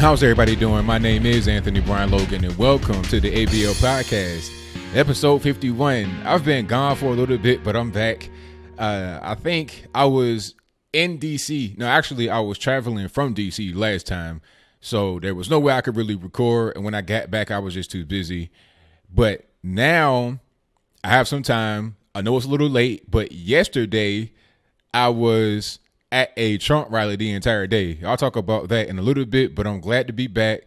How's everybody doing? My name is Anthony Brian Logan, and welcome to the ABL podcast, episode 51. I've been gone for a little bit, but I'm back. I think I was in DC. No, actually, I was traveling from DC last time, so there was no way I could really record. And when I got back, I was just too busy. But now I have some time. I know it's a little late, but yesterday I was at a Trump rally the entire day. I'll talk about that in a little bit, but I'm glad to be back.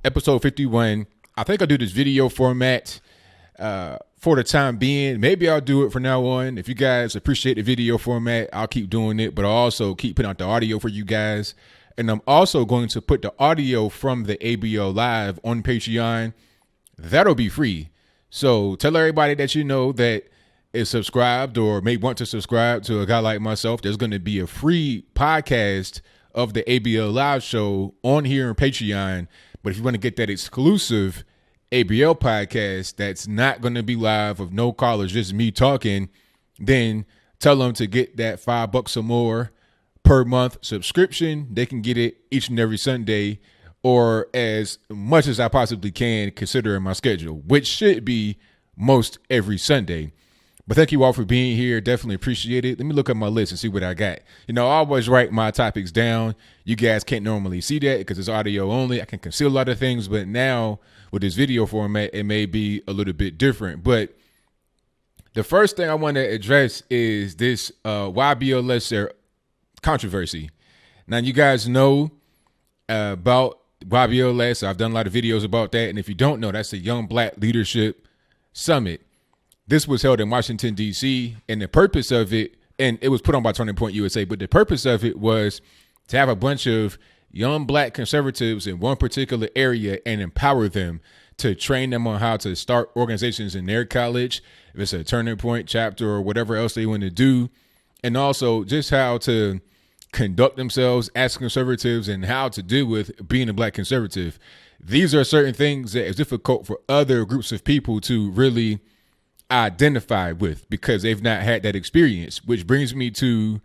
Episode 51. I think I'll do this video format for the time being. Maybe I'll do it from now on. If you guys appreciate the video format, I'll keep doing it, but I'll also keep putting out the audio for you guys. And I'm also going to put the audio from the ABL Live on Patreon. That'll be free. So tell everybody that you know that is subscribed or may want to subscribe to a guy like myself. There's going to be a free podcast of the ABL Live show on here on Patreon. But if you want to get that exclusive ABL podcast that's not going to be live of no callers, just me talking, then tell them to get that $5 or more per month subscription. They can get it each and every Sunday or as much as I possibly can considering my schedule, which should be most every Sunday. But thank you all for being here. Definitely appreciate it. Let me look at my list and see what I got. You know, I always write my topics down. You guys can't normally see that because it's audio only. I can conceal a lot of things, but now with this video format, it may be a little bit different. But the first thing I want to address is this YBLS controversy. Now, you guys know about YBLS. I've done a lot of videos about that. And if you don't know, that's the Young Black Leadership Summit. This was held in Washington, D.C., and the purpose of it, and it was put on by Turning Point USA, but the purpose of it was to have a bunch of young black conservatives in one particular area and empower them to train them on how to start organizations in their college, if it's a Turning Point chapter or whatever else they want to do, and also just how to conduct themselves as conservatives and how to deal with being a black conservative. These are certain things that is difficult for other groups of people to really identify with because they've not had that experience, which brings me to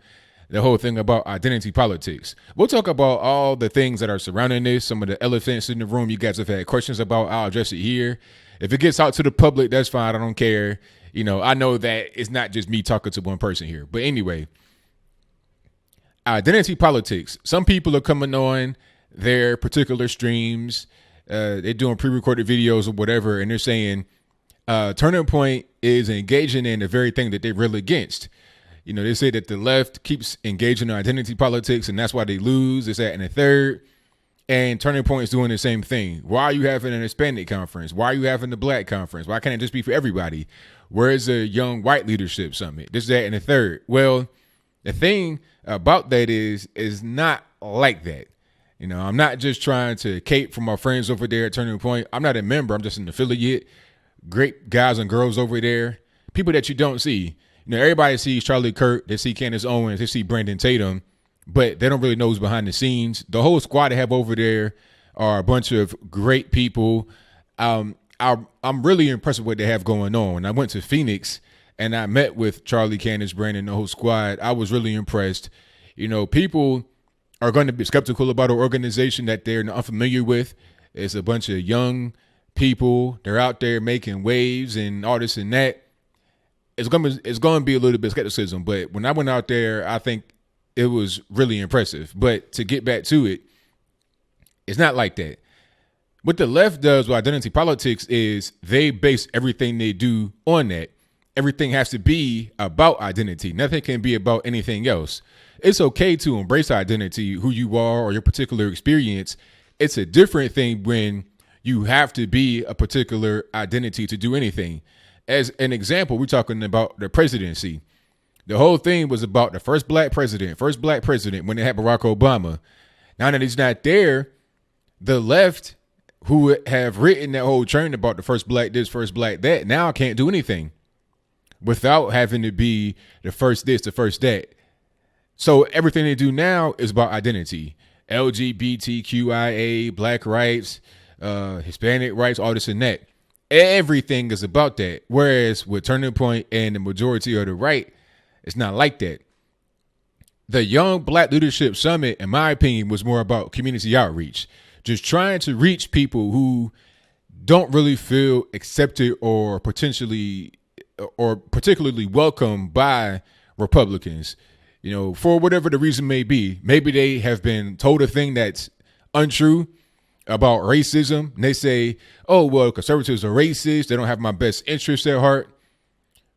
the whole thing about identity politics. We'll talk about all the things that are surrounding this, some of the elephants in the room you guys have had questions about. I'll address it here. If it gets out to the public, that's fine. I don't care. You know, I know that it's not just me talking to one person here. But anyway, identity politics. Some people are coming on their particular streams. They're doing pre-recorded videos or whatever, and they're saying, Turning Point is engaging in the very thing that they're really against. You know, they say that the left keeps engaging in identity politics and that's why they lose. It's that and the third. And Turning Point is doing the same thing. Why are you having an Hispanic conference? Why are you having the black conference? Why can't it just be for everybody? Where's the Young White Leadership Summit? This, that, and the third. Well, the thing about that is not like that. You know, I'm not just trying to cape for my friends over there at Turning Point. I'm not a member. I'm just an affiliate. Great guys and girls over there, people that you don't see. You know, everybody sees Charlie Kirk, they see Candace Owens, they see Brandon Tatum, but they don't really know who's behind the scenes. The whole squad they have over there are a bunch of great people. I'm really impressed with what they have going on. When I went to Phoenix and I met with Charlie, Candace, Brandon, the whole squad, I was really impressed. You know, people are going to be skeptical about an organization that they're unfamiliar with. It's a bunch of young people, they're out there making waves and all this and that. It's going to be a little bit of skepticism, but when I went out there, I think it was really impressive. But to get back to it, it's not like that. What the left does with identity politics is they base everything they do on that. Everything has to be about identity. Nothing can be about anything else. It's okay to embrace identity, who you are or your particular experience. It's a different thing when you have to be a particular identity to do anything. As an example, we're talking about the presidency. The whole thing was about the first black president when they had Barack Obama. Now that he's not there, the left who have written that whole train about the first black this, first black that, now can't do anything without having to be the first this, the first that. So everything they do now is about identity. LGBTQIA, black rights, Hispanic rights, all this and that. Everything is about that. Whereas with Turning Point and the majority of the right, it's not like that. The Young Black Leadership Summit, in my opinion, was more about community outreach. just trying to reach people who don't really feel accepted or particularly welcome by Republicans, for whatever the reason may be. Maybe they have been told a thing that's untrue about racism, and they say, oh, well, conservatives are racist. They don't have my best interests at heart.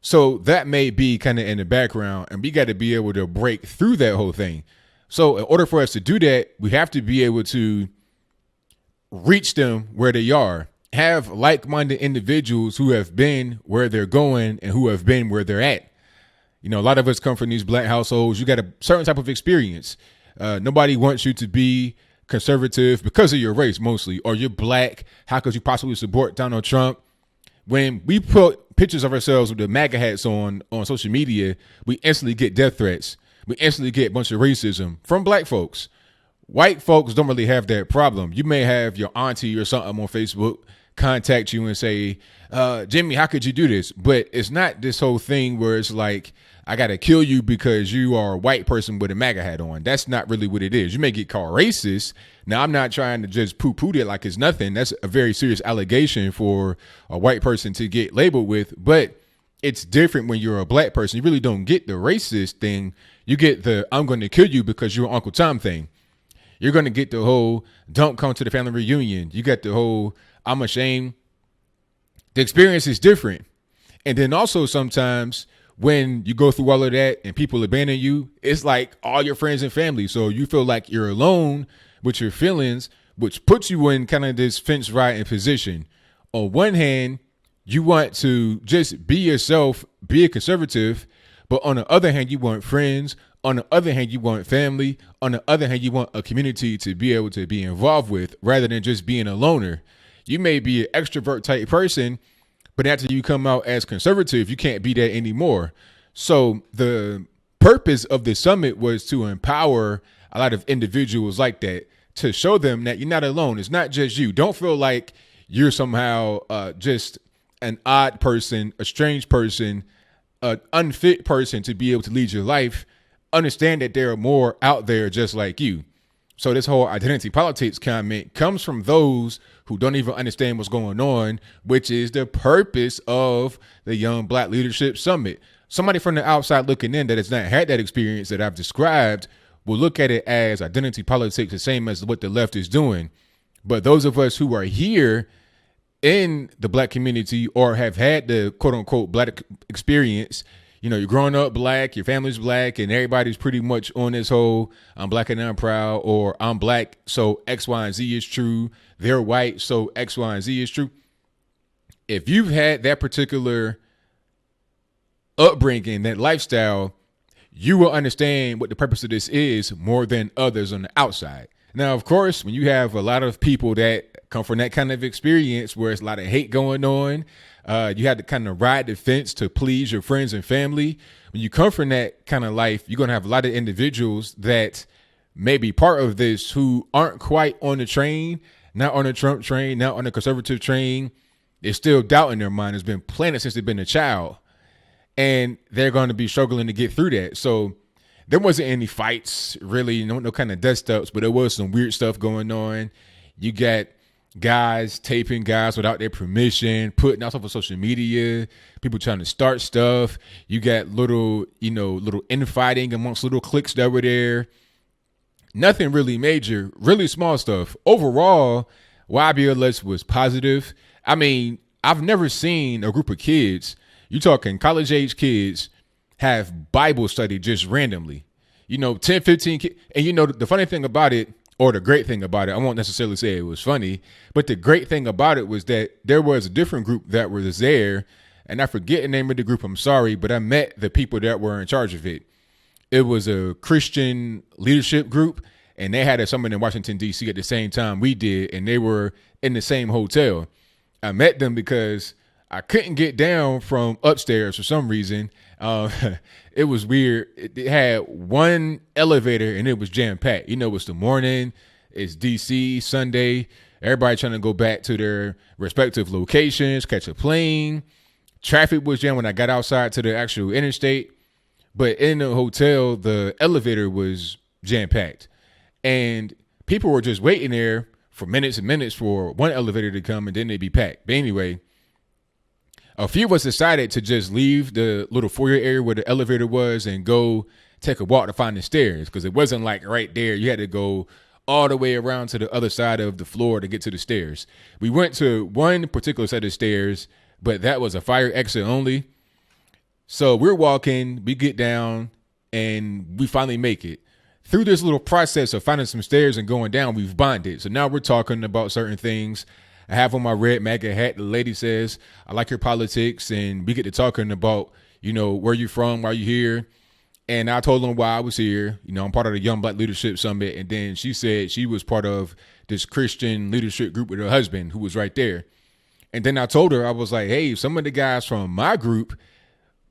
So that may be kind of in the background, and we got to be able to break through that whole thing. So in order for us to do that, we have to be able to reach them where they are, have like-minded individuals who have been where they're going and who have been where they're at. A lot of us come from these black households. You got a certain type of experience. Nobody wants you to be conservative because of your race mostly, or you're black. How could you possibly support Donald Trump? When we put pictures of ourselves with the MAGA hats on social media, we instantly get death threats. We instantly get a bunch of racism from black folks. White folks don't really have that problem. You may have your auntie or something on Facebook contact you and say, Jimmy, how could you do this? But it's not this whole thing where it's like, I got to kill you because you are a white person with a MAGA hat on. That's not really what it is. You may get called racist. Now, I'm not trying to just poo-poo it like it's nothing. That's a very serious allegation for a white person to get labeled with. But it's different when you're a black person. You really don't get the racist thing. You get the I'm going to kill you because you're Uncle Tom thing. You're going to get the whole don't come to the family reunion. You got the whole I'm ashamed. The experience is different. And then also sometimes when you go through all of that and people abandon you, it's like all your friends and family. So you feel like you're alone with your feelings, which puts you in kind of this fence riding position. On one hand, you want to just be yourself, be a conservative. But on the other hand, you want friends. On the other hand, you want family. On the other hand, you want a community to be able to be involved with rather than just being a loner. You may be an extrovert type person, but after you come out as conservative, you can't be that anymore. So the purpose of the summit was to empower a lot of individuals like that, to show them that you're not alone. It's not just you. Don't feel like you're somehow just an odd person, a strange person, an unfit person to be able to lead your life. Understand that there are more out there just like you. So this whole identity politics comment comes from those who don't even understand what's going on, which is the purpose of the Young Black Leadership Summit. Somebody from the outside looking in that has not had that experience that I've described will look at it as identity politics, the same as what the left is doing. But those of us who are here in the black community or have had the quote unquote black experience, you're growing up black, your family's black, and everybody's pretty much on this whole I'm black and I'm proud, or I'm black, so X, Y, and Z is true. They're white, so X, Y, and Z is true. If you've had that particular upbringing, that lifestyle, you will understand what the purpose of this is more than others on the outside. Now, of course, when you have a lot of people that come from that kind of experience where it's a lot of hate going on, you have to kind of ride the fence to please your friends and family. When you come from that kind of life, you're going to have a lot of individuals that may be part of this who aren't quite on the train, not on the Trump train, not on the conservative train. They're still doubting their mind. It's been planted since they've been a child. And they're going to be struggling to get through that. So there wasn't any fights, really, no kind of dust ups, but there was some weird stuff going on. You got guys taping guys without their permission, putting out stuff on social media, people trying to start stuff. You got little infighting amongst little cliques that were there. Nothing really major, really small stuff. Overall, YBLS was positive. I mean, I've never seen a group of kids, you talking college age kids, have Bible study just randomly. 10, 15 kids. And the funny thing about it, or the great thing about it, I won't necessarily say it was funny, but the great thing about it was that there was a different group that was there, and I forget the name of the group, I'm sorry, but I met the people that were in charge of it. It was a Christian leadership group, and they had a summit in Washington, D.C. at the same time we did, and they were in the same hotel. I met them because I couldn't get down from upstairs for some reason. It was weird. It had one elevator and it was jam-packed. It's the morning, it's DC, Sunday. Everybody trying to go back to their respective locations, catch a plane. Traffic was jammed when I got outside to the actual interstate. But in the hotel, the elevator was jam-packed. And people were just waiting there for minutes and minutes for one elevator to come, and then they'd be packed. But anyway, a few of us decided to just leave the little foyer area where the elevator was and go take a walk to find the stairs, because it wasn't like right there. You had to go all the way around to the other side of the floor to get to the stairs. We went to one particular set of stairs, but that was a fire exit only. So we're walking, we get down, and we finally make it. Through this little process of finding some stairs and going down, we've bonded. So now we're talking about certain things. I have on my red MAGA hat. The lady says, I like your politics. And we get to talking about, where you from, why you here. And I told them why I was here. I'm part of the Young Black Leadership Summit. And then she said she was part of this Christian leadership group with her husband who was right there. And then I told her, I was like, hey, some of the guys from my group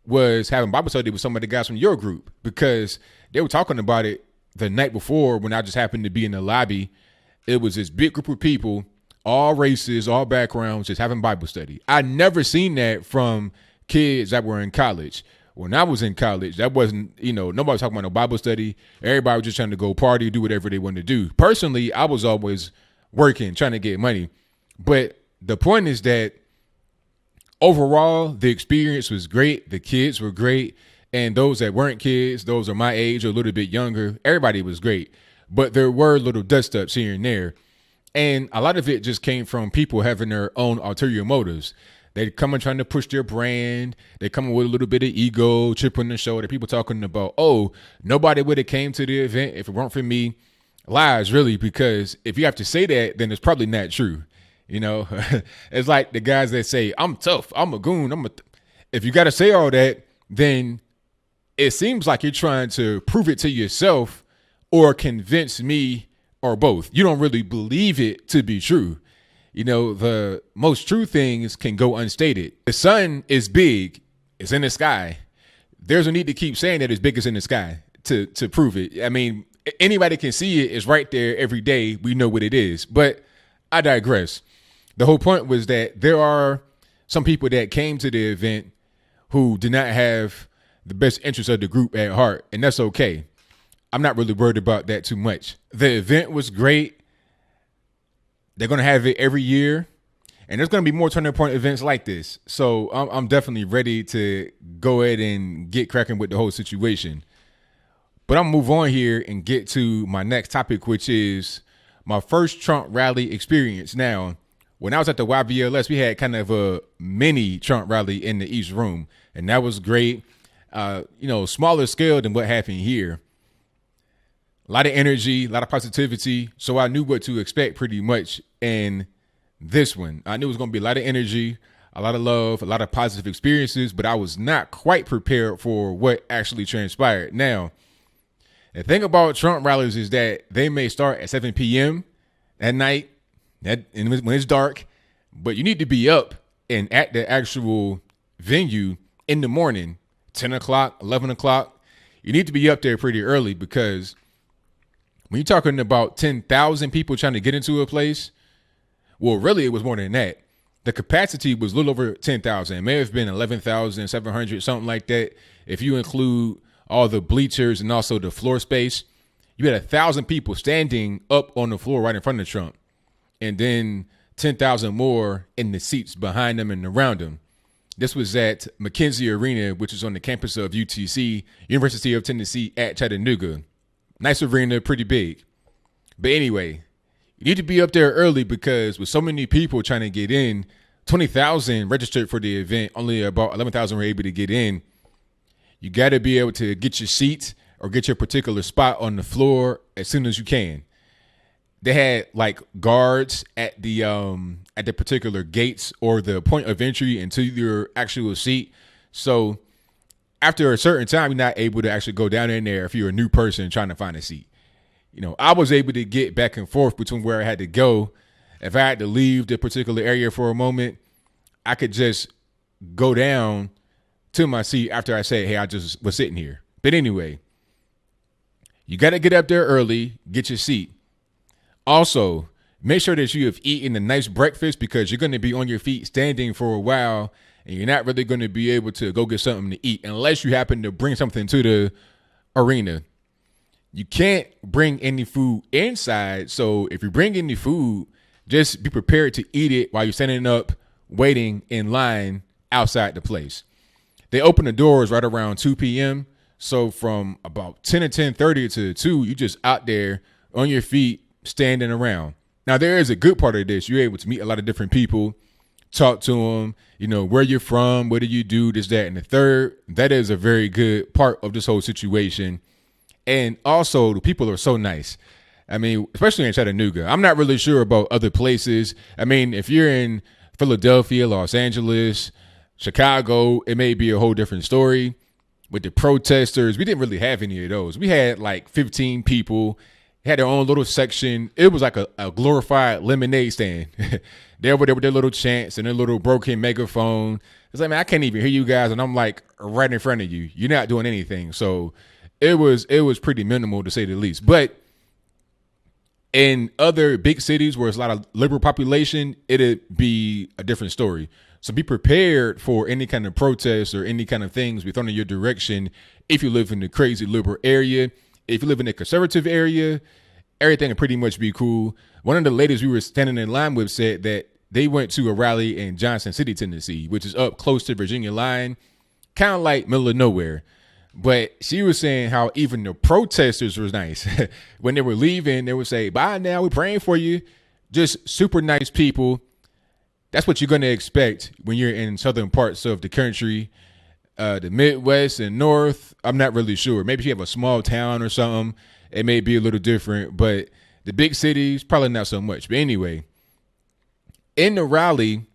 was having Bible study with some of the guys from your group, because they were talking about it the night before when I just happened to be in the lobby. It was this big group of people, all races, all backgrounds, just having Bible study. I never seen that from kids that were in college. When I was in college, that wasn't, nobody was talking about no Bible study. Everybody was just trying to go party, do whatever they wanted to do. Personally, I was always working, trying to get money. But the point is that overall, the experience was great. The kids were great. And those that weren't kids, those are my age or a little bit younger, everybody was great. But there were little dust ups here and there. And a lot of it just came from people having their own ulterior motives. They come and trying to push their brand. They come with a little bit of ego, chip on the shoulder. People talking about, oh, nobody would have came to the event if it weren't for me. Lies, really, because if you have to say that, then it's probably not true. It's like the guys that say, I'm tough, I'm a goon. If you got to say all that, then it seems like you're trying to prove it to yourself or convince me or both. You don't really believe it to be true. The most true things can go unstated. The sun is big. It's in the sky. There's no need to keep saying that it's big as in the sky to prove it. I mean, anybody can see it. It's right there every day. We know what it is. But I digress. The whole point was that there are some people that came to the event who did not have the best interest of the group at heart, and that's okay. I'm not really worried about that too much. The event was great. They're going to have it every year, and there's going to be more turning point events like this. So I'm definitely ready to go ahead and get cracking with the whole situation. But I'm going to move on here and get to my next topic, which is my first Trump rally experience. Now, when I was at the YBLS, we had kind of a mini Trump rally in the East Room, and that was great. Smaller scale than what happened here. A lot of energy, a lot of positivity. So I knew what to expect pretty much in this one. I knew it was going to be a lot of energy, a lot of love, a lot of positive experiences, but I was not quite prepared for what actually transpired. Now, the thing about Trump rallies is that they may start at 7 p.m. at night, when it's dark, but you need to be up and at the actual venue in the morning, 10 o'clock, 11 o'clock. You need to be up there pretty early, because when you're talking about 10,000 people trying to get into a place, well, really, it was more than that. The capacity was a little over 10,000. It may have been 11,700, something like that. If you include all the bleachers and also the floor space, you had 1,000 people standing up on the floor right in front of Trump, and then 10,000 more in the seats behind them and around them. This was at McKenzie Arena, which is on the campus of UTC, University of Tennessee at Chattanooga. Nice arena, pretty big. But anyway, you need to be up there early, because with so many people trying to get in, 20,000 registered for the event, only about 11,000 were able to get in. You got to be able to get your seat or get your particular spot on the floor as soon as you can. They had like guards at the particular gates or the point of entry into your actual seat. So after a certain time, you're not able to actually go down in there if you're a new person trying to find a seat. I was able to get back and forth between where I had to go. If I had to leave the particular area for a moment, I could just go down to my seat after I say, hey, I just was sitting here. But anyway, you got to get up there early, get your seat. Also, make sure that you have eaten a nice breakfast, because you're going to be on your feet standing for a while, and you're not really going to be able to go get something to eat unless you happen to bring something to the arena. You can't bring any food inside. So if you bring any food, just be prepared to eat it while you're standing up waiting in line outside the place. They open the doors right around 2 p.m. So from about 10 to 10:30 to 2, you just out there on your feet, standing around. Now, there is a good part of this. You're able to meet a lot of different people, talk to them, where you're from, what do you do, this, that, and the third. That is a very good part of this whole situation. And also, the people are so nice. I mean, especially in Chattanooga. I'm not really sure about other places. I mean, if you're in Philadelphia, Los Angeles, Chicago, it may be a whole different story. With the protesters, we didn't really have any of those. We had like 15 people, had their own little section. It was like a glorified lemonade stand. They were there with their little chants and their little broken megaphone. It's like, man, I can't even hear you guys. And I'm like right in front of you. You're not doing anything. So it was pretty minimal, to say the least. But in other big cities where it's a lot of liberal population, it'd be a different story. So be prepared for any kind of protests or any kind of things be thrown in your direction. If you live in the crazy liberal area, if you live in a conservative area, everything will pretty much be cool. One of the ladies we were standing in line with said that they went to a rally in Johnson City, Tennessee, which is up close to Virginia line, kind of like middle of nowhere. But she was saying how even the protesters was nice. When they were leaving, they would say, "Bye now, we're praying for you." Just super nice people. That's what you're going to expect when you're in southern parts of the country, the Midwest and North. I'm not really sure. Maybe if you have a small town or something, it may be a little different. But the big cities, probably not so much. But anyway, in the rally,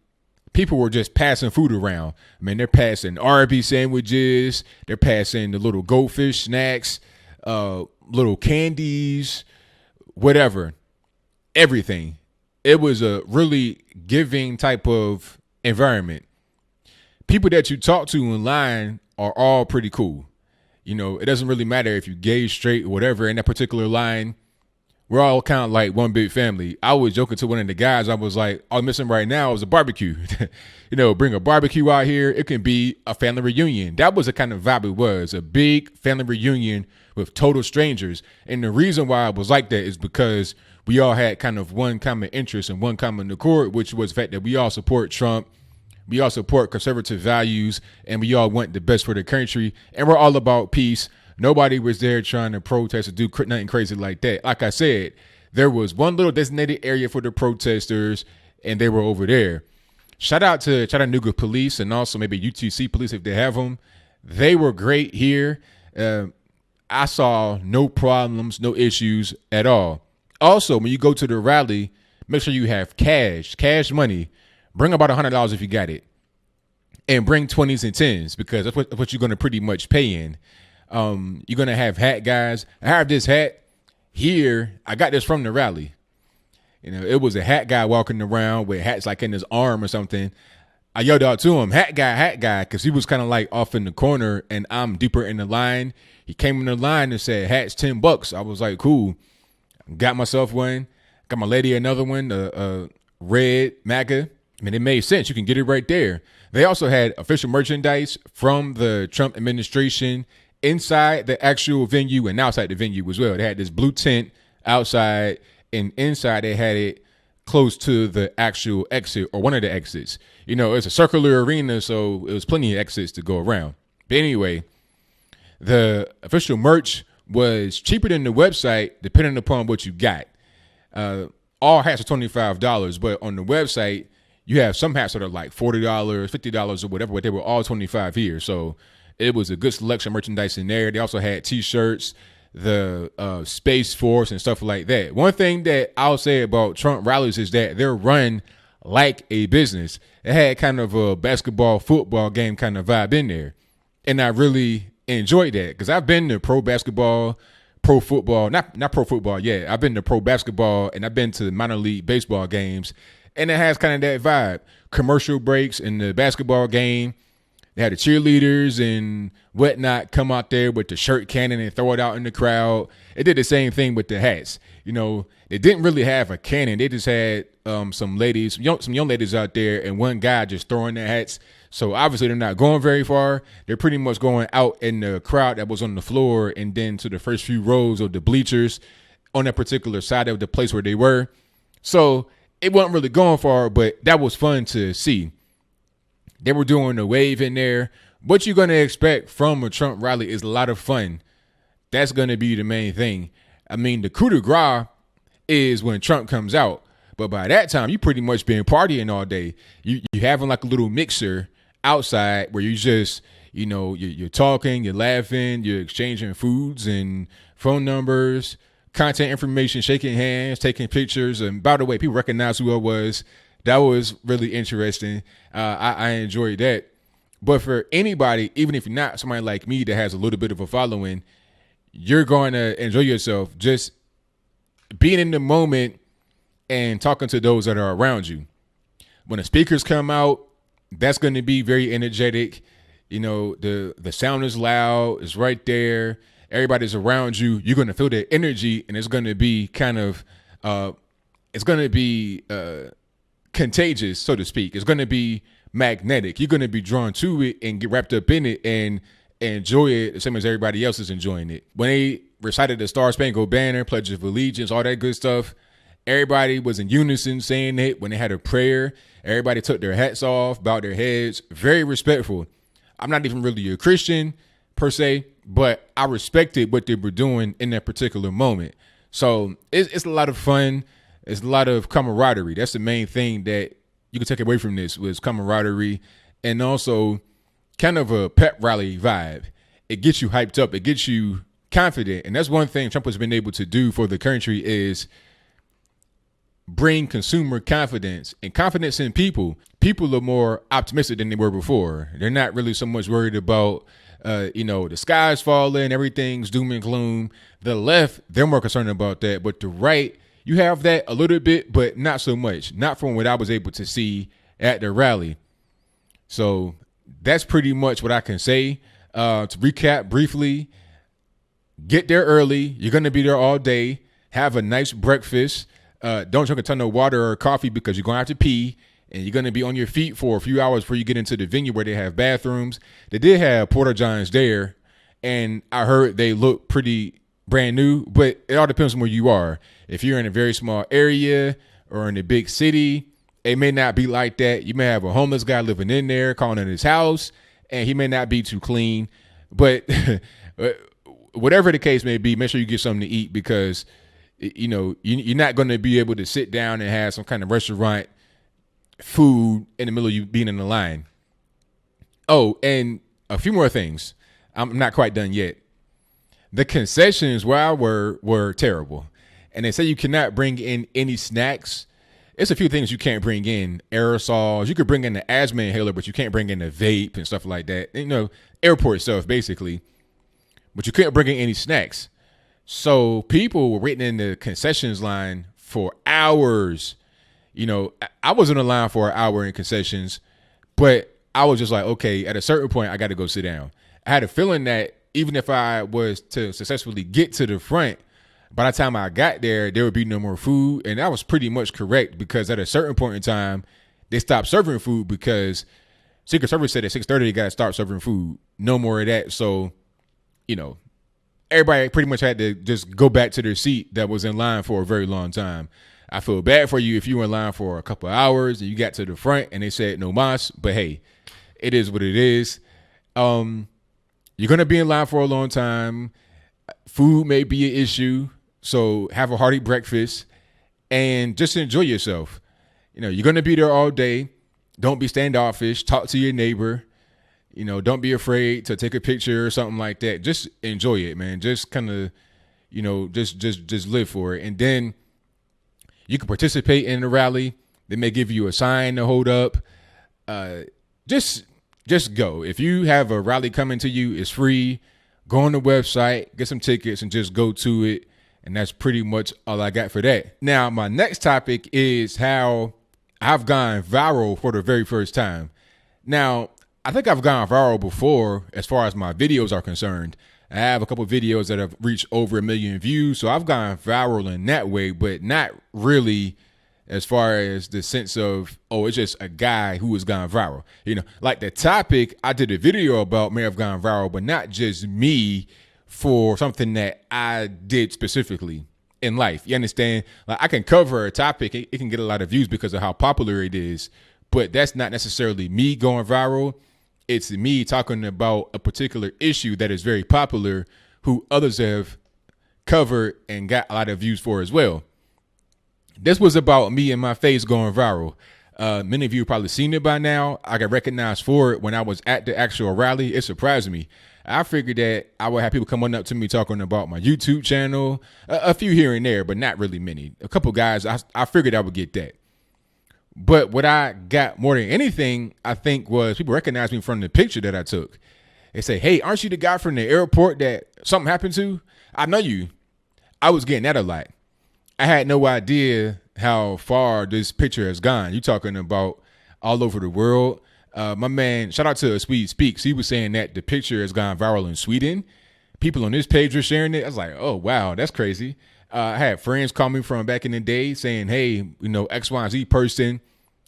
people were just passing food around. I mean, they're passing Arby's sandwiches. They're passing the little goldfish snacks, little candies, whatever, everything. It was a really giving type of environment. People that you talk to in line are all pretty cool. It doesn't really matter if you're gay, straight, or whatever. In that particular line, we're all kind of like one big family. I was joking to one of the guys. I was like, all I'm missing right now is a barbecue. Bring a barbecue out here. It can be a family reunion. That was the kind of vibe it was, a big family reunion with total strangers. And the reason why I was like that is because we all had kind of one common interest and one common accord, which was the fact that we all support Trump. We all support conservative values, and we all want the best for the country. And we're all about peace. Nobody was there trying to protest or do nothing crazy like that. Like I said, there was one little designated area for the protesters, and they were over there. Shout out to Chattanooga police and also maybe UTC police if they have them. They were great here. I saw no problems, no issues at all. Also, when you go to the rally, make sure you have cash money. Bring about $100 if you got it. And bring 20s and 10s because that's what you're going to pretty much pay in. You're going to have hat guys. I have this hat here. I got this from the rally. It was a hat guy walking around with hats like in his arm or something. I yelled out to him, hat guy, because he was kind of like off in the corner and I'm deeper in the line. He came in the line and said, hats $10. I was like, cool. Got myself one. Got my lady another one, red MAGA. I mean, it made sense. You can get it right there. They also had official merchandise from the Trump administration inside the actual venue and outside the venue as well. They had this blue tent outside, and inside they had it close to the actual exit or one of the exits. It's a circular arena, so it was plenty of exits to go around. But anyway, the official merch was cheaper than the website, depending upon what you got. All hats are $25, but on the website, you have some hats that are like $40, $50 or whatever, but they were all $25 here. So it was a good selection of merchandise in there. They also had T-shirts, the Space Force and stuff like that. One thing that I'll say about Trump rallies is that they're run like a business. It had kind of a basketball, football game kind of vibe in there. And I really enjoyed that because I've been to pro basketball, pro football, not pro football yet. I've been to pro basketball and I've been to minor league baseball games. And it has kind of that vibe. Commercial breaks in the basketball game. They had the cheerleaders and whatnot come out there with the shirt cannon and throw it out in the crowd. It did the same thing with the hats. They didn't really have a cannon. They just had some ladies, some young ladies out there, and one guy just throwing their hats. So obviously they're not going very far. They're pretty much going out in the crowd that was on the floor and then to the first few rows of the bleachers on that particular side of the place where they were. So it wasn't really going far, but that was fun to see. They were doing a wave in there. What you're going to expect from a Trump rally is a lot of fun. That's going to be the main thing. I mean, the coup de grace is when Trump comes out. But by that time, you pretty much been partying all day. You having like a little mixer outside where you just, you're talking, you're laughing, you're exchanging foods and phone numbers, contact information, shaking hands, taking pictures. And by the way, people recognize who I was. That was really interesting. I enjoyed that. But for anybody, even if you're not somebody like me that has a little bit of a following, you're going to enjoy yourself just being in the moment and talking to those that are around you. When the speakers come out, that's going to be very energetic. The sound is loud, it's right there. Everybody's around you. You're going to feel that energy, and it's going to be kind of, contagious, so to speak. It's going to be magnetic. You're going to be drawn to it and get wrapped up in it and enjoy it the same as everybody else is enjoying it. When they recited the Star Spangled Banner, Pledge of Allegiance, all that good stuff, everybody was in unison saying it. When they had a prayer, everybody took their hats off, bowed their heads, very respectful. I'm not even really a Christian per se, but I respected what they were doing in that particular moment. So it's a lot of fun. It's a lot of camaraderie. That's the main thing that you can take away from this was camaraderie and also kind of a pep rally vibe. It gets you hyped up. It gets you confident. And that's one thing Trump has been able to do for the country is bring consumer confidence and confidence in people. People are more optimistic than they were before. They're not really so much worried about, the sky's falling, everything's doom and gloom. The left, they're more concerned about that. But the right, you have that a little bit, but not so much. Not from what I was able to see at the rally. So that's pretty much what I can say. To recap briefly, get there early. You're going to be there all day. Have a nice breakfast. Don't drink a ton of water or coffee because you're going to have to pee. And you're going to be on your feet for a few hours before you get into the venue where they have bathrooms. They did have porta johns there. And I heard they look pretty brand new. But it all depends on where you are. If you're in a very small area or in a big city, it may not be like that. You may have a homeless guy living in there, calling it his house, and he may not be too clean. But whatever the case may be, make sure you get something to eat because, you're not going to be able to sit down and have some kind of restaurant food in the middle of you being in the line. Oh, and a few more things. I'm not quite done yet. The concessions where I were terrible. And they say you cannot bring in any snacks. It's a few things you can't bring in. Aerosols. You could bring in the asthma inhaler, but you can't bring in a vape and stuff like that. Airport stuff, basically. But you couldn't bring in any snacks. So people were waiting in the concessions line for hours. I was in the line for an hour in concessions, but I was just like, okay, at a certain point, I got to go sit down. I had a feeling that even if I was to successfully get to the front, by the time I got there would be no more food. And that was pretty much correct because at a certain point in time, they stopped serving food because Secret Service said at 6:30 they got to start serving food. No more of that. So, everybody pretty much had to just go back to their seat that was in line for a very long time. I feel bad for you if you were in line for a couple of hours and you got to the front and they said no mas, but hey, it is what it is. You're going to be in line for a long time. Food may be an issue. So have a hearty breakfast and just enjoy yourself. You're going to be there all day. Don't be standoffish. Talk to your neighbor. Don't be afraid to take a picture or something like that. Just enjoy it, man. Just kind of, just live for it. And then you can participate in the rally. They may give you a sign to hold up. Just go. If you have a rally coming to you, it's free. Go on the website, get some tickets, and just go to it. And that's pretty much all I got for that. Now, my next topic is how I've gone viral for the very first time. Now, I think I've gone viral before as far as my videos are concerned. I have a couple of videos that have reached over 1 million views. So I've gone viral in that way, but not really as far as the sense of, it's just a guy who has gone viral. Like the topic I did a video about may have gone viral, but not just me for something that I did specifically. in life. You understand? Like, I can cover a topic, it can get a lot of views because of how popular it is, but that's not necessarily me going viral. It's me talking about a particular issue that is very popular, who others have covered and got a lot of views for as well. This was about me and my face going viral. Many of you have probably seen it by now. I got recognized for it when I was at the actual rally. It surprised me. I figured that I would have people coming up to me talking about my YouTube channel, a few here and there, but not really many. A couple guys, I figured I would get that. But what I got more than anything, I think, was people recognized me from the picture that I took. They say, hey, aren't you the guy from the airport that something happened to? I know you. I was getting that a lot. I had no idea how far this picture has gone. You talking about all over the world. My man, shout out to Swede Speaks. He was saying that the picture has gone viral in Sweden. People on this page were sharing it. I was like, oh, wow, that's crazy. I had friends call me from back in the day saying, hey, X, Y, and Z person,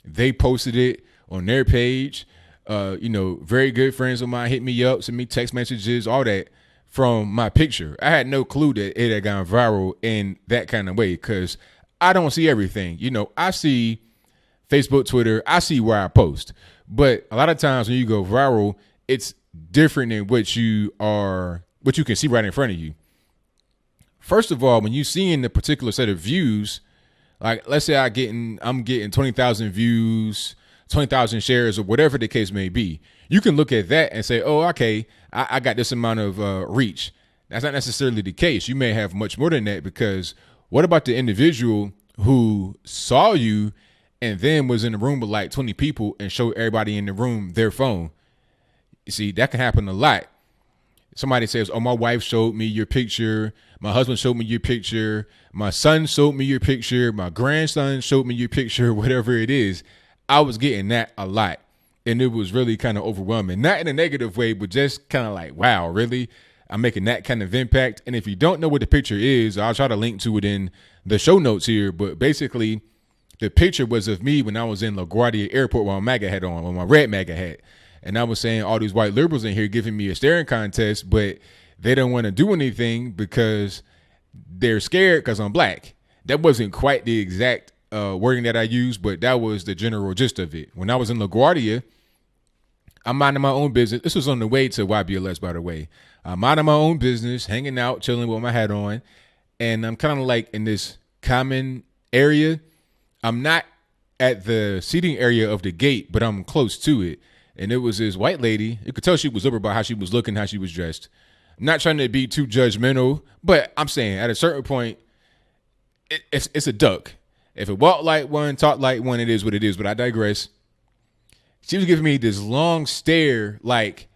they posted it on their page. Very good friends of mine hit me up, sent me text messages, all that from my picture. I had no clue that it had gone viral in that kind of way because I don't see everything. I see Facebook, Twitter, I see where I post. But a lot of times when you go viral, it's different than what you can see right in front of you. First of all, when you see in the particular set of views, like let's say I'm getting 20,000 views, 20,000 shares, or whatever the case may be, you can look at that and say, oh, okay, I got this amount of reach. That's not necessarily the case. You may have much more than that, because what about the individual who saw you and then was in the room with like 20 people and showed everybody in the room their phone? You see, that can happen a lot. Somebody says, oh, my wife showed me your picture. My husband showed me your picture. My son showed me your picture. My grandson showed me your picture, whatever it is. I was getting that a lot. And it was really kind of overwhelming. Not in a negative way, but just kind of like, wow, really? I'm making that kind of impact. And if you don't know what the picture is, I'll try to link to it in the show notes here. But basically, the picture was of me when I was in LaGuardia Airport with my MAGA hat on, with my red MAGA hat. And I was saying all these white liberals in here giving me a staring contest, but they don't want to do anything because they're scared because I'm black. That wasn't quite the exact wording that I used, but that was the general gist of it. When I was in LaGuardia, I'm minding my own business. This was on the way to YBLS, by the way. I'm minding my own business, hanging out, chilling with my hat on. And I'm kind of like in this common area. I'm not at the seating area of the gate, but I'm close to it. And it was this white lady. You could tell she was over by how she was looking, how she was dressed. I'm not trying to be too judgmental, but I'm saying at a certain point, it's a duck. If it walked like one, talked like one, it is what it is. But I digress. She was giving me this long stare like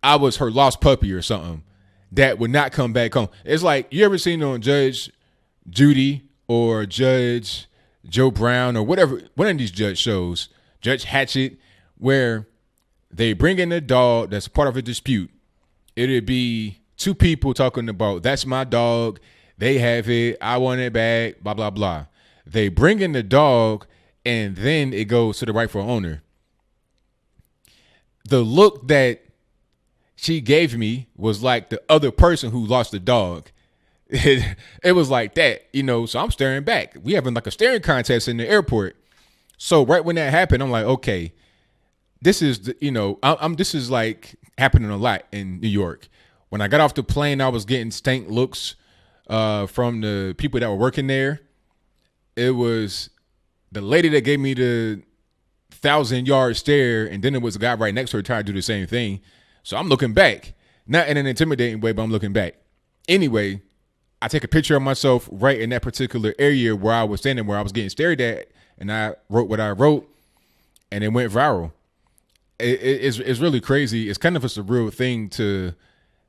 I was her lost puppy or something that would not come back home. It's like, you ever seen on Judge Judy or Judge Joe Brown or whatever, one of these judge shows, Judge Hatchet, where they bring in a dog that's part of a dispute. It'd be two people talking about, that's my dog, they have it, I want it back, blah, blah, blah. They bring in the dog, and then it goes to the rightful owner. The look that she gave me was like the other person who lost the dog. It was like that, so I'm staring back. We having like a staring contest in the airport. So right when that happened, I'm like, okay, this is, this is like happening a lot in New York. When I got off the plane, I was getting stank looks from the people that were working there. It was the lady that gave me the 1,000-yard stare, and then it was a guy right next to her trying to do the same thing. So I'm looking back, not in an intimidating way, but I'm looking back. Anyway, I take a picture of myself right in that particular area where I was standing, where I was getting stared at, and I wrote what I wrote, and it went viral. It's really crazy. It's kind of a surreal thing to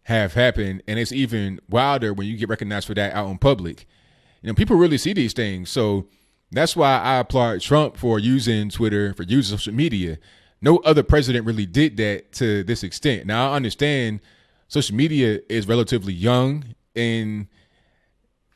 have happen, and it's even wilder when you get recognized for that out in public. People really see these things. So that's why I applaud Trump for using Twitter, for using social media. No other president really did that to this extent. Now, I understand social media is relatively young in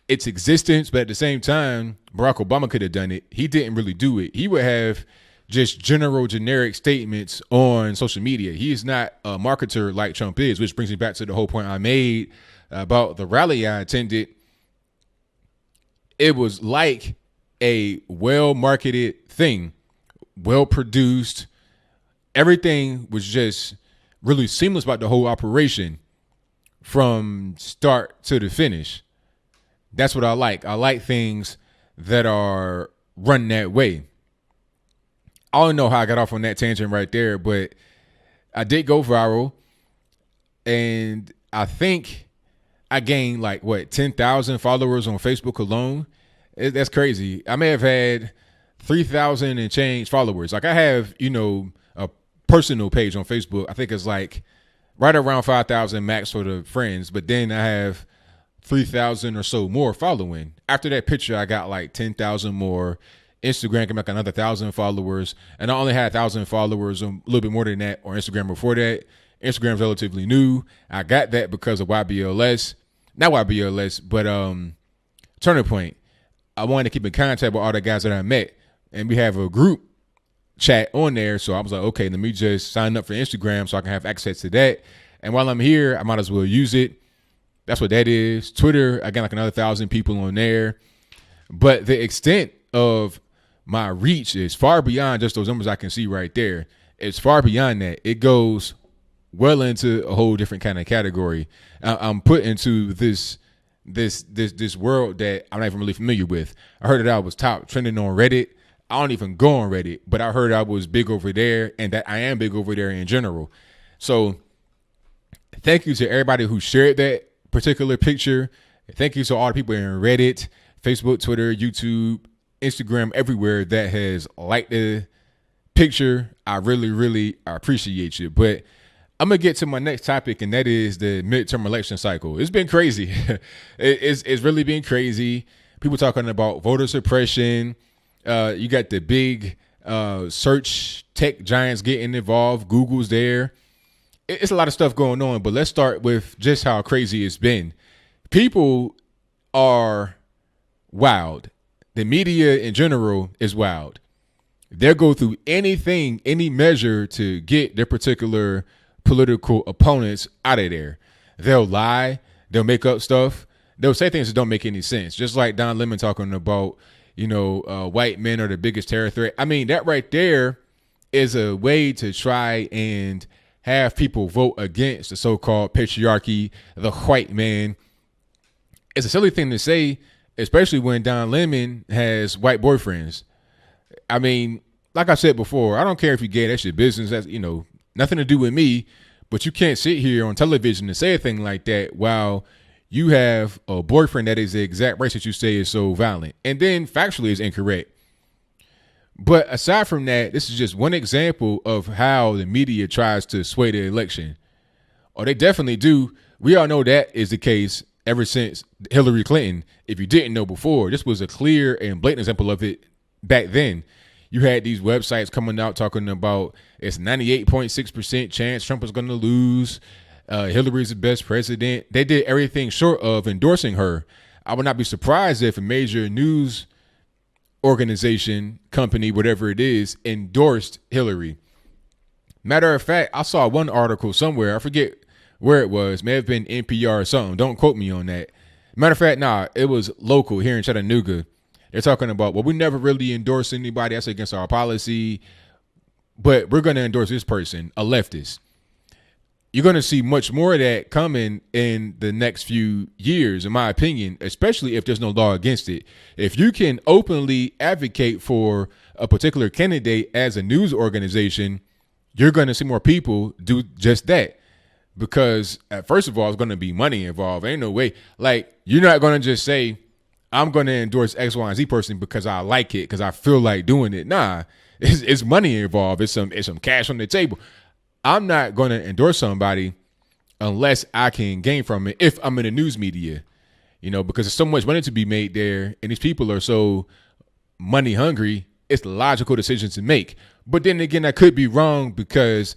its existence, but at the same time, Barack Obama could have done it. He didn't really do it. He would have just generic statements on social media. He is not a marketer like Trump is, which brings me back to the whole point I made about the rally I attended. it was like a well-marketed thing, well-produced. Everything was just really seamless about the whole operation from start to the finish. That's what I like. I like things that are run that way. I don't know how I got off on that tangent right there, but I did go viral, and I think I gained 10,000 followers on Facebook alone. That's crazy. I may have had 3,000 and change followers. Like I have, a personal page on Facebook. I think it's right around 5,000 max for the friends, but then I have 3,000 or so more following. After that picture, I got 10,000 more. Instagram came another 1,000 followers, and I only had 1,000 followers, a little bit more than that on Instagram before that. Instagram's relatively new. I got that because of YBLS, not YBLS, but Turning Point. I wanted to keep in contact with all the guys that I met, and we have a group chat on there. So I was like, okay, let me just sign up for Instagram so I can have access to that. And while I'm here, I might as well use it. That's what that is. Twitter, I got another 1,000 people on there, but the extent of my reach is far beyond just those numbers I can see right there. It's far beyond that. It goes well into a whole different kind of category. I'm put into this world that I'm not even really familiar with. I heard that I was top trending on Reddit. I don't even go on Reddit, but I heard I was big over there and that I am big over there in general. So thank you to everybody who shared that particular picture. Thank you to all the people in Reddit, Facebook, Twitter, YouTube, Instagram, everywhere that has liked the picture. I really, really appreciate you. But I'm going to get to my next topic, and that is the midterm election cycle. It's been crazy. It's really been crazy. People talking about voter suppression. You got the big search tech giants getting involved. Google's there. It's a lot of stuff going on, but let's start with just how crazy it's been. People are wild. The media in general is wild. They'll go through anything, any measure to get their particular political opponents out of there. They'll lie. They'll make up stuff. They'll say things that don't make any sense. Just like Don Lemon talking about, white men are the biggest terror threat. I mean, that right there is a way to try and have people vote against the so-called patriarchy, the white man. It's a silly thing to say, especially when Don Lemon has white boyfriends. I mean, like I said before, I don't care if you're gay, that's your business. That's, nothing to do with me. But you can't sit here on television and say a thing like that while you have a boyfriend that is the exact race that you say is so violent. And then factually is incorrect. But aside from that, this is just one example of how the media tries to sway the election. Or they definitely do. We all know that is the case ever since Hillary Clinton. If you didn't know before, this was a clear and blatant example of it back then. You had these websites coming out talking about it's 98.6% chance Trump is going to lose. Hillary's the best president. They did everything short of endorsing her. I would not be surprised if a major news organization, company, whatever it is, endorsed Hillary. Matter of fact, I saw one article somewhere. I forget where it was. May have been NPR or something. Don't quote me on that. Matter of fact, it was local here in Chattanooga. They're talking about, well, we never really endorse anybody that's against our policy, but we're going to endorse this person, a leftist. You're going to see much more of that coming in the next few years, in my opinion, especially if there's no law against it. If you can openly advocate for a particular candidate as a news organization, you're going to see more people do just that. Because first of all, it's going to be money involved. Ain't no way. Like, you're not going to just say, I'm going to endorse X, Y, and Z person because I like it, because I feel like doing it. Nah, it's money involved. It's some cash on the table. I'm not going to endorse somebody unless I can gain from it if I'm in the news media, because there's so much money to be made there, and these people are so money hungry. It's the logical decision to make. But then again, I could be wrong because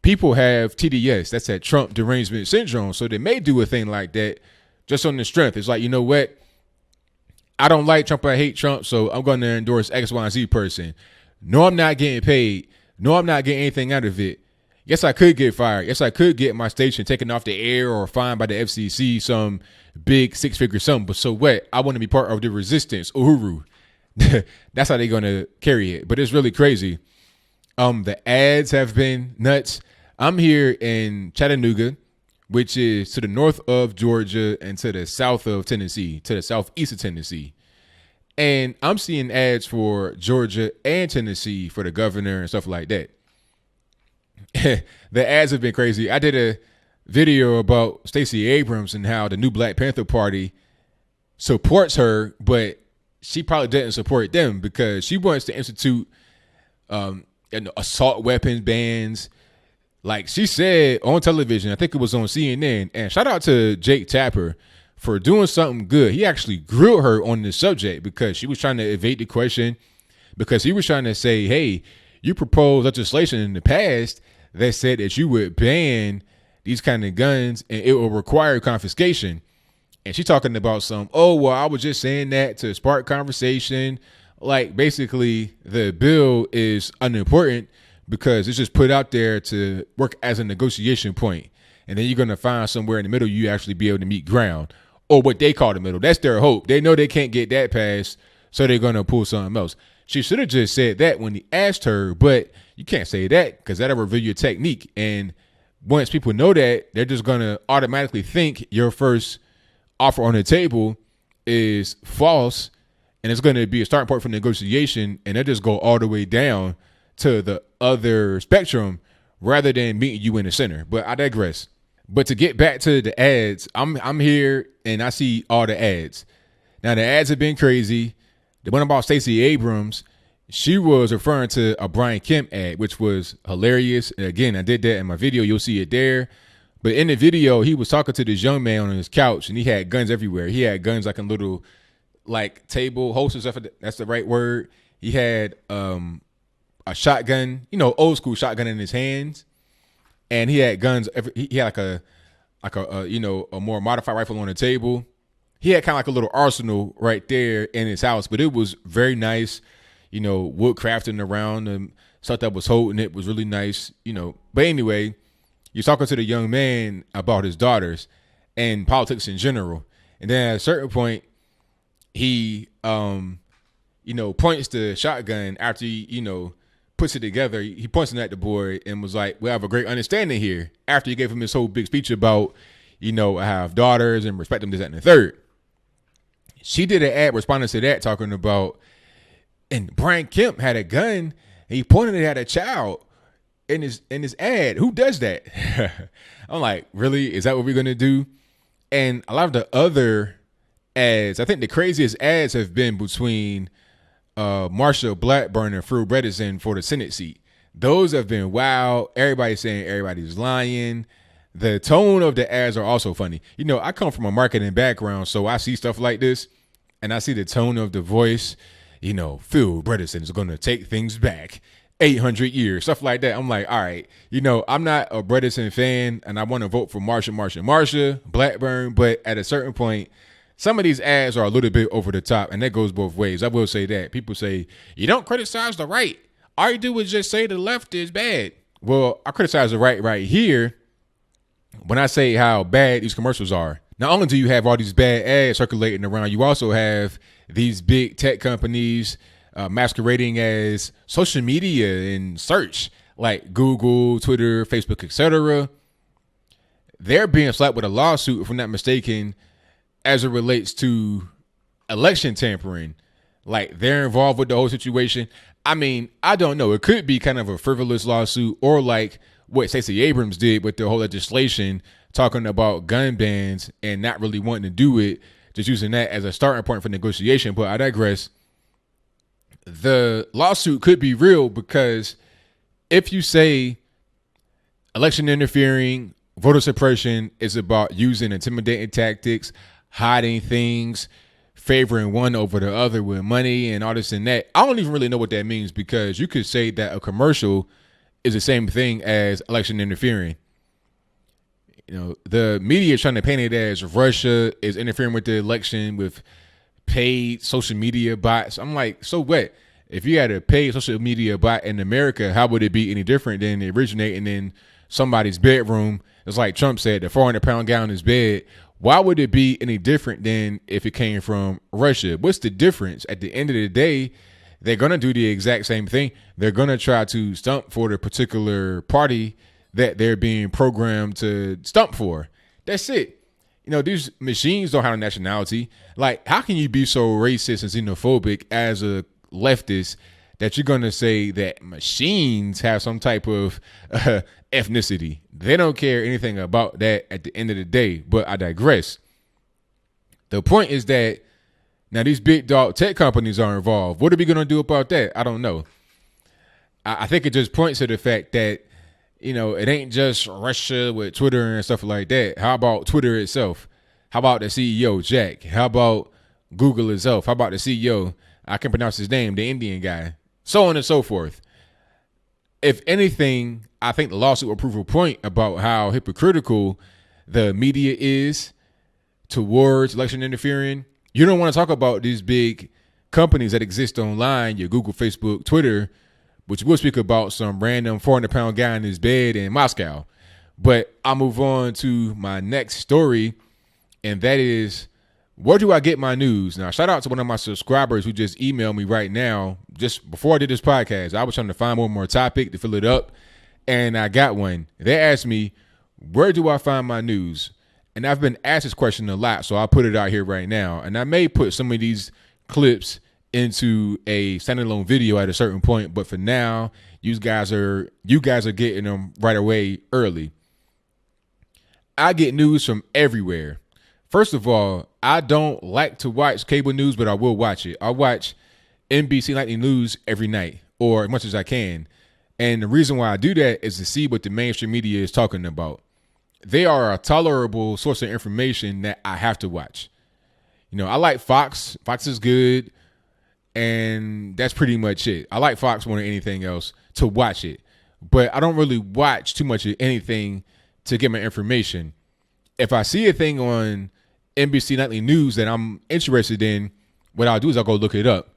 people have TDS. That's that Trump derangement syndrome. So they may do a thing like that just on the strength. It's like, you know what? I don't like Trump. I hate Trump. So I'm going to endorse X, Y, and Z person. No, I'm not getting paid. No, I'm not getting anything out of it. Yes, I could get fired. Yes, I could get my station taken off the air or fined by the FCC, some big six-figure sum. But so what? I want to be part of the resistance. Uhuru. That's how they're going to carry it. But it's really crazy. The ads have been nuts. I'm here in Chattanooga, which is to the north of Georgia and to the south of Tennessee, to the southeast of Tennessee. And I'm seeing ads for Georgia and Tennessee for the governor and stuff like that. The ads have been crazy. I did a video about Stacey Abrams and how the new Black Panther Party supports her, but she probably didn't support them because she wants to institute assault weapons bans. Like she said on television, I think it was on CNN, and shout out to Jake Tapper for doing something good. He actually grilled her on this subject because she was trying to evade the question, because he was trying to say, hey, you proposed legislation in the past that said that you would ban these kind of guns and it will require confiscation. And she's talking about I was just saying that to spark conversation. Like basically the bill is unimportant because it's just put out there to work as a negotiation point. And then you're going to find somewhere in the middle you actually be able to meet ground, or what they call the middle. That's their hope. They know they can't get that passed, so they're going to pull something else. She should have just said that when he asked her, but you can't say that because that'll reveal your technique. And once people know that, they're just going to automatically think your first offer on the table is false, and it's going to be a starting point for negotiation, and they'll just go all the way down to the other spectrum rather than meeting you in the center. But I digress. But to get back to the ads, I'm here and I see all the ads. Now the ads have been crazy. The one about Stacey Abrams, she was referring to a Brian Kemp ad, which was hilarious. And again, I did that in my video. You'll see it there. But in the video, he was talking to this young man on his couch, and he had guns everywhere. He had guns like in little, like table holsters. That's the right word. He had a shotgun, old school shotgun in his hands, and he had guns. He had like a more modified rifle on the table. He had kind of like a little arsenal right there in his house, but it was very nice, wood crafting around and stuff that was holding it was really nice, But anyway, you're talking to the young man about his daughters and politics in general. And then at a certain point, he, points the shotgun after he, puts it together. He points it at the boy and was like, we have a great understanding here. After he gave him this whole big speech about, I have daughters and respect them, this, that, and the third. She did an ad responding to that, talking about, and Brian Kemp had a gun and he pointed it at a child in his ad. Who does that? I'm like, really? Is that what we're going to do? And a lot of the other ads, I think the craziest ads have been between Marsha Blackburn and Phil Bredesen for the Senate seat. Those have been wild. Everybody's saying everybody's lying. The tone of the ads are also funny. I come from a marketing background, so I see stuff like this, and I see the tone of the voice. Phil Bredesen is going to take things back 800 years, stuff like that. I'm like, all right, I'm not a Bredesen fan, and I want to vote for Marsha Blackburn, but at a certain point, some of these ads are a little bit over the top, and that goes both ways. I will say that. People say, you don't criticize the right. All you do is just say the left is bad. Well, I criticize the right here when I say how bad these commercials are. Not only do you have all these bad ads circulating around, you also have these big tech companies masquerading as social media and search, like Google, Twitter, Facebook, etc. They're being slapped with a lawsuit, if I'm not mistaken, as it relates to election tampering. Like they're involved with the whole situation. I mean, I don't know. It could be kind of a frivolous lawsuit, or like what Stacey Abrams did with the whole legislation talking about gun bans and not really wanting to do it, just using that as a starting point for negotiation. But I digress. The lawsuit could be real because if you say election interfering, voter suppression is about using intimidating tactics, hiding things, favoring one over the other with money and all this and that. I don't even really know what that means, because you could say that a commercial is the same thing as election interfering. The media is trying to paint it as Russia is interfering with the election with paid social media bots. I'm like, so what? If you had a paid social media bot in America, how would it be any different than originating in somebody's bedroom. It's like Trump said, the 400-pound guy on his bed. Why would it be any different than if it came from Russia? What's the difference? At the end of the day, they're going to do the exact same thing. They're going to try to stump for the particular party that they're being programmed to stump for. That's it. You know, these machines don't have a nationality. Like, how can you be so racist and xenophobic as a leftist that you're going to say that machines have some type of ethnicity? They don't care anything about that at the end of the day, but I digress. The point is that now these big dog tech companies are involved. What are we going to do about that? I don't know. I think it just points to the fact that, you know, it ain't just Russia with Twitter and stuff like that. How about Twitter itself? How about the CEO, Jack? How about Google itself? How about the CEO? I can pronounce his name, the Indian guy. So on and so forth. If anything, I think the lawsuit will prove a point about how hypocritical the media is towards election interfering. You don't want to talk about these big companies that exist online, your Google, Facebook, Twitter, which we'll speak about some random 400-pound guy in his bed in Moscow. But I'll move on to my next story, and that is, where do I get my news? Now, shout out to one of my subscribers who just emailed me right now. Just before I did this podcast, I was trying to find one more topic to fill it up, and I got one. They asked me, where do I find my news? And I've been asked this question a lot, so I'll put it out here right now. And I may put some of these clips into a standalone video at a certain point, but for now, you guys are getting them right away early. I get news from everywhere. First of all, I don't like to watch cable news, but I will watch it. I watch NBC Nightly News every night, or as much as I can. And the reason why I do that is to see what the mainstream media is talking about. They are a tolerable source of information that I have to watch. You know, I like Fox. Fox is good. And that's pretty much it. I like Fox more than anything else to watch it. But I don't really watch too much of anything to get my information. If I see a thing on NBC Nightly News that I'm interested in, what I'll do is I'll go look it up.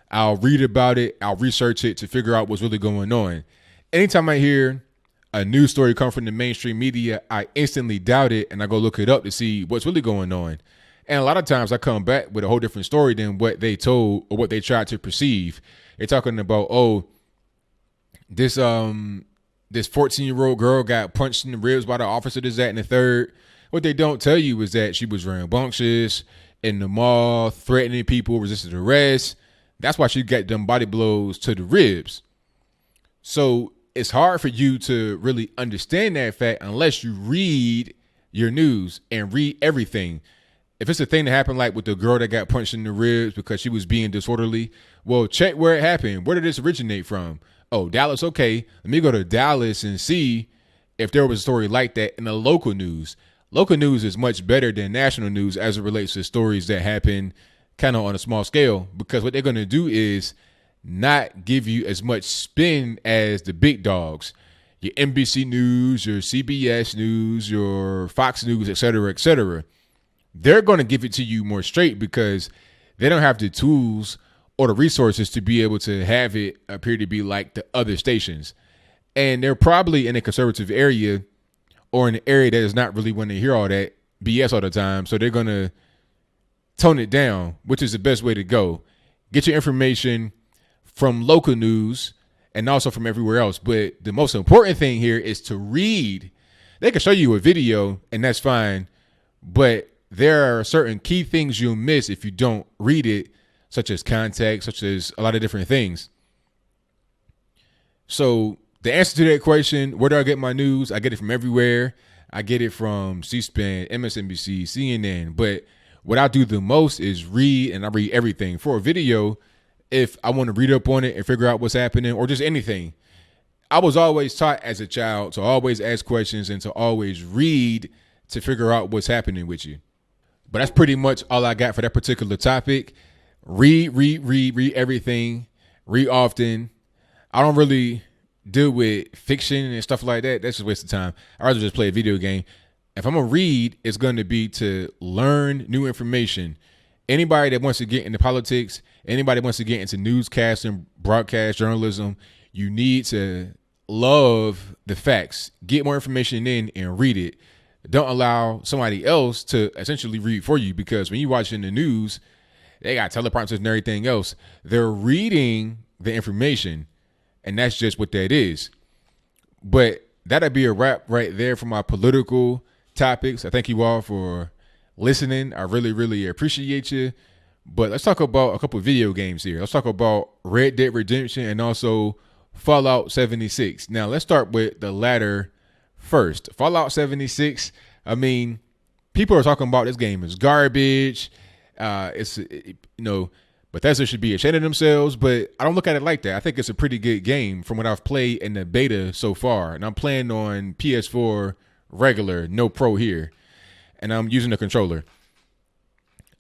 I'll read about it. I'll research it to figure out what's really going on. Anytime I hear a news story come from the mainstream media, I instantly doubt it and I go look it up to see what's really going on. And a lot of times I come back with a whole different story than what they told or what they tried to perceive. They're talking about, this 14-year-old girl got punched in the ribs by the officer, this, that, and the third. What they don't tell you is that she was rambunctious in the mall, threatening people, resisted arrest. That's why she got them body blows to the ribs. So it's hard for you to really understand that fact unless you read your news and read everything. If it's a thing that happened like with the girl that got punched in the ribs because she was being disorderly, well, check where it happened. Where did this originate from? Oh, Dallas. Okay, let me go to Dallas and see if there was a story like that in the local news. Local news is much better than national news as it relates to stories that happen kind of on a small scale, because what they're going to do is not give you as much spin as the big dogs. Your NBC News, your CBS News, your Fox News, et cetera, et cetera. They're going to give it to you more straight because they don't have the tools or the resources to be able to have it appear to be like the other stations. And they're probably in a conservative area or in an area that is not really want to hear all that BS all the time. So they're going to tone it down, which is the best way to go. Get your information from local news and also from everywhere else. But the most important thing here is to read. They can show you a video and that's fine, but there are certain key things you'll miss if you don't read it, such as context, such as a lot of different things. So the answer to that question, where do I get my news? I get it from everywhere. I get it from C-SPAN, MSNBC, CNN. But what I do the most is read, and I read everything. For a video, if I want to read up on it and figure out what's happening or just anything, I was always taught as a child to always ask questions and to always read to figure out what's happening with you. But that's pretty much all I got for that particular topic. Read everything. Read often. I don't really deal with fiction and stuff like that. That's just a waste of time. I'd rather just play a video game. If I'm going to read, it's going to be to learn new information. Anybody that wants to get into politics, anybody that wants to get into newscasting, broadcast journalism, you need to love the facts. Get more information in and read it. Don't allow somebody else to essentially read for you, because when you watching the news, they got teleprompters and everything else. They're reading the information, and that's just what that is. But that'll be a wrap right there for my political topics. I thank you all for listening. I really, really appreciate you. But let's talk about a couple of video games here. Let's talk about Red Dead Redemption and also Fallout 76. Now, let's start with the latter first. Fallout 76, I mean, people are talking about this game is garbage. Bethesda should be ashamed of themselves, but I don't look at it like that. I think it's a pretty good game from what I've played in the beta so far. And I'm playing on PS4 regular, no pro here. And I'm using the controller.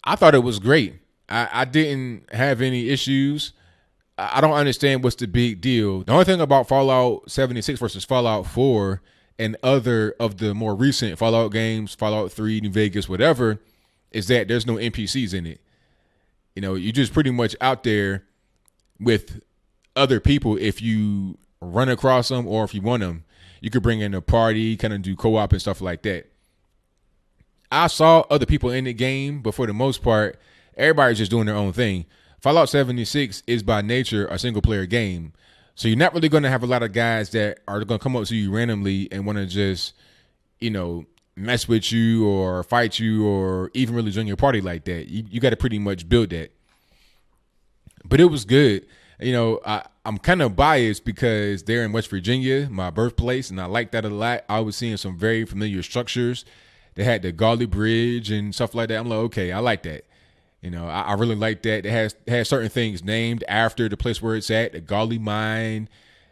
I thought it was great. I didn't have any issues. I don't understand what's the big deal. The only thing about Fallout 76 versus Fallout 4 and other of the more recent Fallout games, Fallout 3, New Vegas, whatever, is that there's no NPCs in it. You're just pretty much out there with other people. If you run across them or if you want them, you could bring in a party, kind of do co-op and stuff like that. I saw other people in the game, but for the most part, everybody's just doing their own thing. Fallout 76 is by nature a single player game. So you're not really going to have a lot of guys that are going to come up to you randomly and want to just, mess with you or fight you or even really join your party like that. You got to pretty much build that. But it was good. I'm kind of biased because they're in West Virginia, my birthplace, and I like that a lot. I was seeing some very familiar structures. They had the Gauley Bridge and stuff like that. I'm like, okay, I like that. I really like that. It has certain things named after the place where it's at. The Gauley Mine,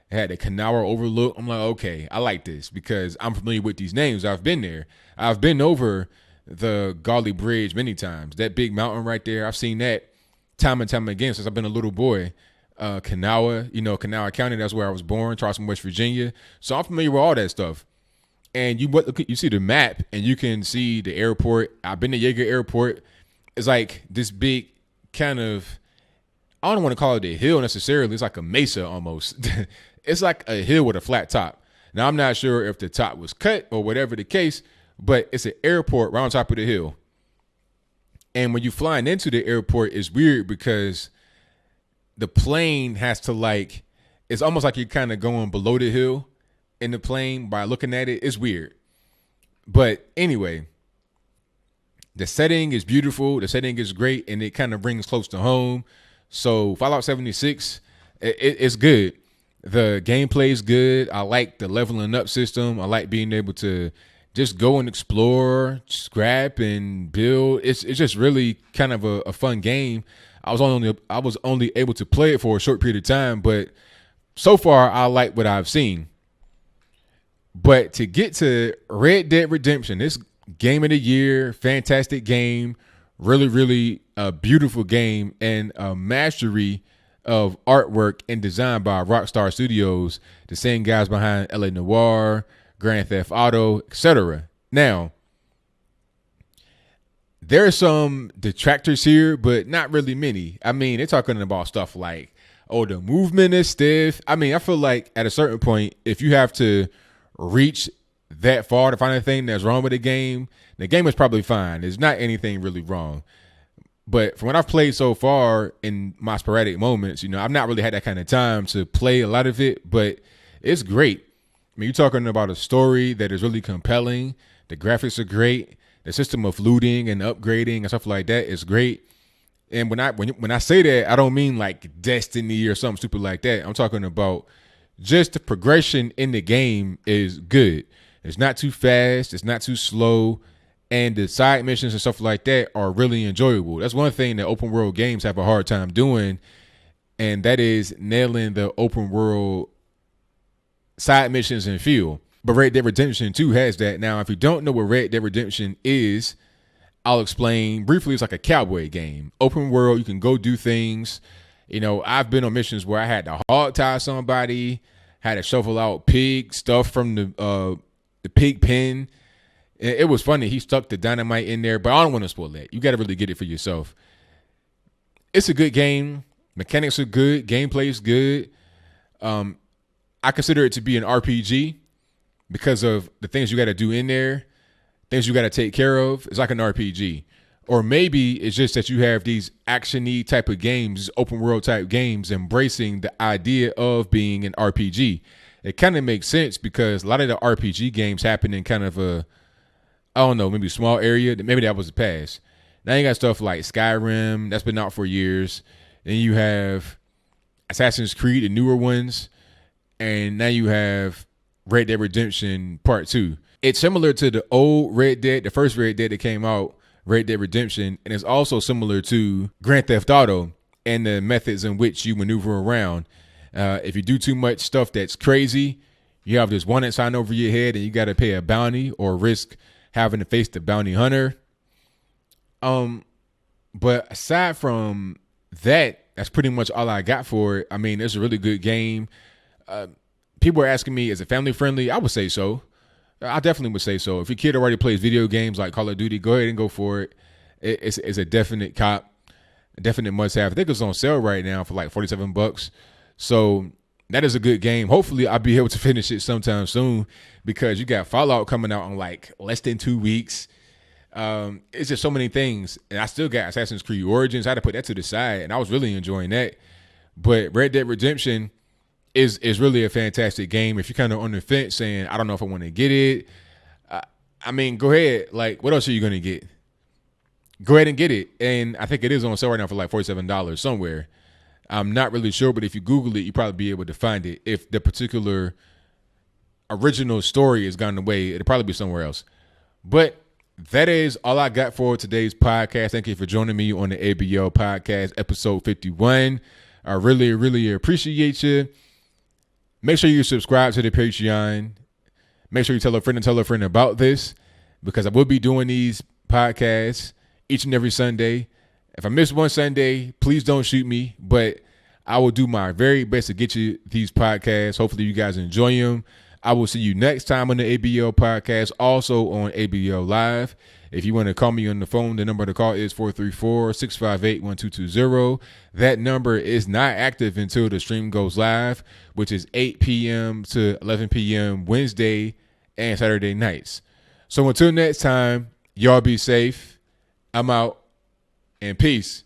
it had the Kanawha Overlook. I'm like, okay, I like this because I'm familiar with these names. I've been there. I've been over the Gauley Bridge many times. That big mountain right there, I've seen that time and time again since I've been a little boy. Kanawha, Kanawha County, that's where I was born, Charleston, West Virginia. So I'm familiar with all that stuff. And you see the map and you can see the airport. I've been to Yeager Airport. It's like this big kind of, I don't want to call it a hill necessarily. It's like a mesa almost. It's like a hill with a flat top. Now, I'm not sure if the top was cut or whatever the case, but it's an airport right on top of the hill. And when you're flying into the airport, it's weird because the plane has to it's almost like you're kind of going below the hill in the plane by looking at it. It's weird. But anyway, the setting is beautiful. The setting is great, and it kind of brings close to home. So Fallout 76, it's good. The gameplay is good. I like the leveling up system. I like being able to just go and explore, scrap, and build. It's just really kind of a fun game. I was only able to play it for a short period of time, but so far I like what I've seen. But to get to Red Dead Redemption, this game of the year, fantastic game, really, really a beautiful game, and a mastery of artwork and design by Rockstar Studios, the same guys behind LA Noire, Grand Theft Auto, etc. Now, there are some detractors here, but not really many. I mean, they're talking about stuff like, oh, the movement is stiff. I mean, I feel like at a certain point, if you have to reach that far to find anything that's wrong with the game is probably fine. There's not anything really wrong. But from what I've played so far in my sporadic moments, I've not really had that kind of time to play a lot of it, but it's great. I mean, you're talking about a story that is really compelling. The graphics are great. The system of looting and upgrading and stuff like that is great. And when I say that, I don't mean like Destiny or something stupid like that. I'm talking about just the progression in the game is good. It's not too fast. It's not too slow. And the side missions and stuff like that are really enjoyable. That's one thing that open world games have a hard time doing, and that is nailing the open world side missions and feel. But Red Dead Redemption 2 has that. Now, if you don't know what Red Dead Redemption is, I'll explain briefly. It's like a cowboy game. Open world, you can go do things. I've been on missions where I had to hog tie somebody, had to shovel out pig stuff from the pig pen. It was funny. He stuck the dynamite in there, but I don't want to spoil that. You got to really get it for yourself. It's a good game. Mechanics are good. Gameplay is good. I I consider it to be an RPG because of the things you got to do in there, things you got to take care of. It's like an RPG. Or maybe it's just that you have these action-y type of games, open world type games, embracing the idea of being an RPG. It kind of makes sense because a lot of the RPG games happen in kind of a, I don't know, maybe a small area. Maybe that was the past. Now you got stuff like Skyrim that's been out for years. Then you have Assassin's Creed, the newer ones. And now you have Red Dead Redemption Part 2. It's similar to the old Red Dead, the first Red Dead that came out, Red Dead Redemption, and it's also similar to Grand Theft Auto and the methods in which you maneuver around. If you do too much stuff that's crazy, you have this wanted sign over your head and you got to pay a bounty or risk having to face the bounty hunter. But aside from that, that's pretty much all I got for it. I mean, it's a really good game. People are asking me, is it family friendly? I would say so. I definitely would say so. If your kid already plays video games like Call of Duty, go ahead and go for it. It's a definite cop, a definite must have. I think it's on sale right now for like $47. So that is a good game. Hopefully I'll be able to finish it sometime soon because you got Fallout coming out in like less than 2 weeks. It's just so many things. And I still got Assassin's Creed Origins. I had to put that to the side and I was really enjoying that. But Red Dead Redemption is really a fantastic game. If you're kind of on the fence saying, I don't know if I want to get it, I mean, go ahead. Like, what else are you going to get? Go ahead and get it. And I think it is on sale right now for like $47 somewhere. I'm not really sure, but if you Google it, you probably be able to find it. If the particular original story has gone away, it'll probably be somewhere else. But that is all I got for today's podcast. Thank you for joining me on the ABL podcast, episode 51. I really, really appreciate you. Make sure you subscribe to the Patreon. Make sure you tell a friend about this because I will be doing these podcasts each and every Sunday. If I miss one Sunday, please don't shoot me, but I will do my very best to get you these podcasts. Hopefully you guys enjoy them. I will see you next time on the ABL podcast, also on ABL Live. If you want to call me on the phone, the number to call is 434-658-1220. That number is not active until the stream goes live, which is 8 p.m. to 11 p.m. Wednesday and Saturday nights. So until next time, y'all be safe. I'm out and peace.